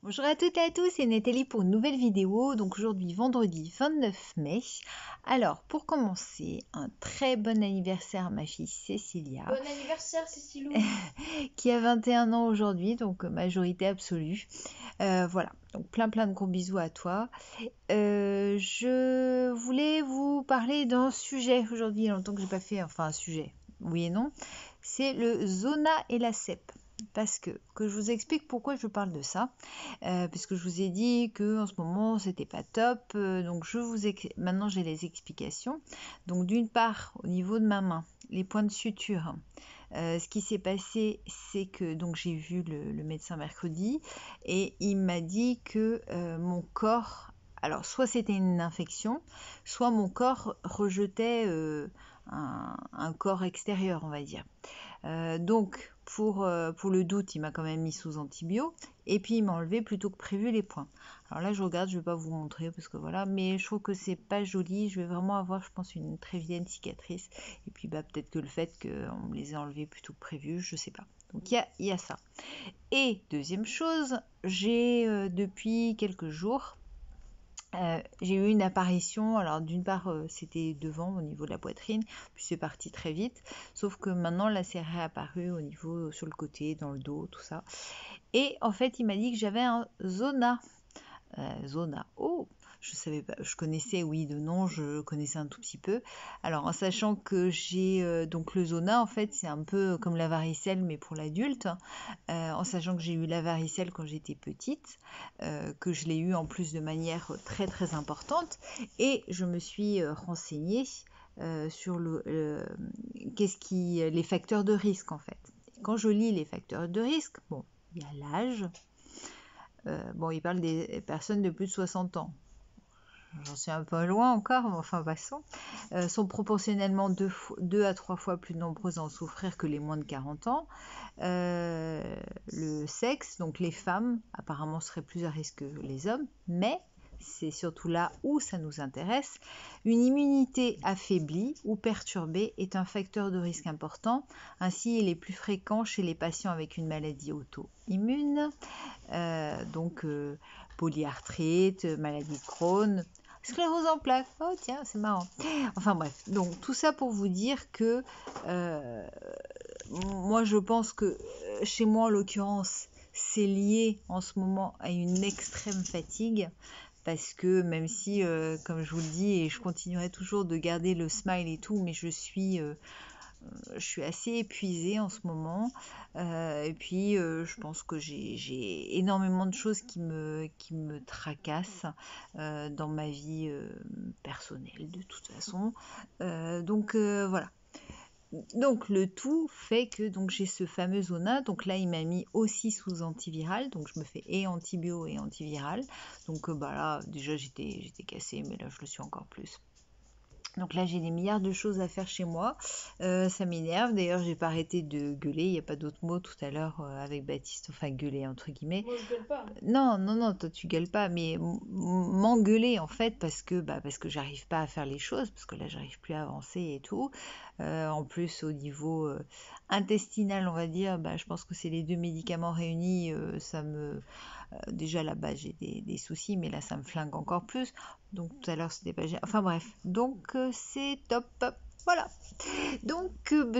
Bonjour à toutes et à tous, c'est Nathalie pour une nouvelle vidéo. Donc aujourd'hui, vendredi 29 mai. Alors, pour commencer, un très bon anniversaire à ma fille Cécilia. Bon anniversaire, Cécilou. Qui a 21 ans aujourd'hui, donc majorité absolue. Voilà, donc plein de gros bisous à toi. Je voulais vous parler d'un sujet aujourd'hui, il y a longtemps que j'ai pas fait, enfin un sujet, oui et non. C'est le zona et la cèpe. Parce que je vous explique pourquoi je parle de ça. Parce que je vous ai dit que en ce moment c'était pas top. Donc maintenant j'ai les explications. Donc d'une part au niveau de ma main, les points de suture. Ce qui s'est passé, c'est que donc j'ai vu le médecin mercredi et il m'a dit que mon corps, alors soit c'était une infection, soit mon corps rejetait un corps extérieur, on va dire. Donc, pour le doute, il m'a quand même mis sous antibio. Et puis, il m'a enlevé plutôt que prévu les points. Alors là, je regarde, je ne vais pas vous montrer parce que voilà. Mais je trouve que c'est pas joli. Je vais vraiment avoir, je pense, une très vilaine cicatrice. Et puis, peut-être que le fait qu'on me les ait enlevés plutôt que prévu, je sais pas. Donc, il y a ça. Et deuxième chose, j'ai depuis quelques jours j'ai eu une apparition, alors d'une part c'était devant au niveau de la poitrine, puis c'est parti très vite, sauf que maintenant là c'est réapparu au niveau sur le côté, dans le dos, tout ça. Et en fait il m'a dit que j'avais un zona. Zona, oh, je savais pas, je connaissais, oui, de nom, je connaissais un tout petit peu. Alors, en sachant que j'ai donc le zona, en fait, c'est un peu comme la varicelle, mais pour l'adulte. En sachant que j'ai eu la varicelle quand j'étais petite, que je l'ai eu en plus de manière très importante, et je me suis renseignée sur les facteurs de risque en fait. Quand je lis les facteurs de risque, bon, il y a l'âge. Bon, il parle des personnes de plus de 60 ans. J'en suis un peu loin encore, mais enfin passons. Sont proportionnellement 2 à 3 fois plus nombreuses à en souffrir que les moins de 40 ans. Le sexe, donc les femmes, apparemment seraient plus à risque que les hommes, mais c'est surtout là où ça nous intéresse. Une immunité affaiblie ou perturbée est un facteur de risque important. Ainsi, il est plus fréquent chez les patients avec une maladie auto-immune, donc polyarthrite, maladie de Crohn, sclérose en plaques. Oh tiens, c'est marrant. Enfin bref, donc tout ça pour vous dire que moi je pense que chez moi en l'occurrence, c'est lié en ce moment à une extrême fatigue. Parce que même si, comme je vous le dis, et je continuerai toujours de garder le smile et tout, mais je suis assez épuisée en ce moment. Et puis, je pense que j'ai énormément de choses qui me tracassent dans ma vie personnelle, de toute façon. Donc, voilà. Donc le tout fait que donc j'ai ce fameux zona. Donc là il m'a mis aussi sous antiviral, donc je me fais et antibio et antiviral. Donc là déjà j'étais cassée, mais là je le suis encore plus. Donc là j'ai des milliards de choses à faire chez moi, ça m'énerve. D'ailleurs j'ai pas arrêté de gueuler, il n'y a pas d'autre mot tout à l'heure avec Baptiste, enfin gueuler entre guillemets. Moi, je gueule pas. Non, toi tu gueules pas, mais m'engueuler en fait parce que j'arrive pas à faire les choses, parce que là j'arrive plus à avancer et tout. En plus au niveau intestinal, on va dire, je pense que c'est les deux médicaments réunis, ça me déjà là-bas j'ai des soucis, mais là ça me flingue encore plus. Donc tout à l'heure c'était pas gênant. Enfin bref, donc c'est top. Voilà. Donc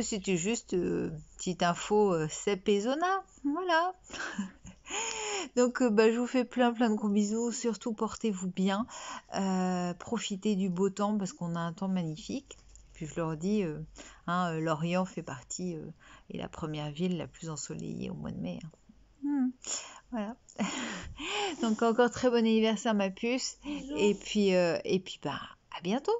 c'était juste petite info cèpe et zona. Voilà. Donc je vous fais plein de gros bisous, surtout portez-vous bien, profitez du beau temps parce qu'on a un temps magnifique. Puis je leur dis, Lorient fait partie, est la première ville la plus ensoleillée au mois de mai. Voilà. Donc encore très bon anniversaire ma puce. Bisous. Et puis à bientôt.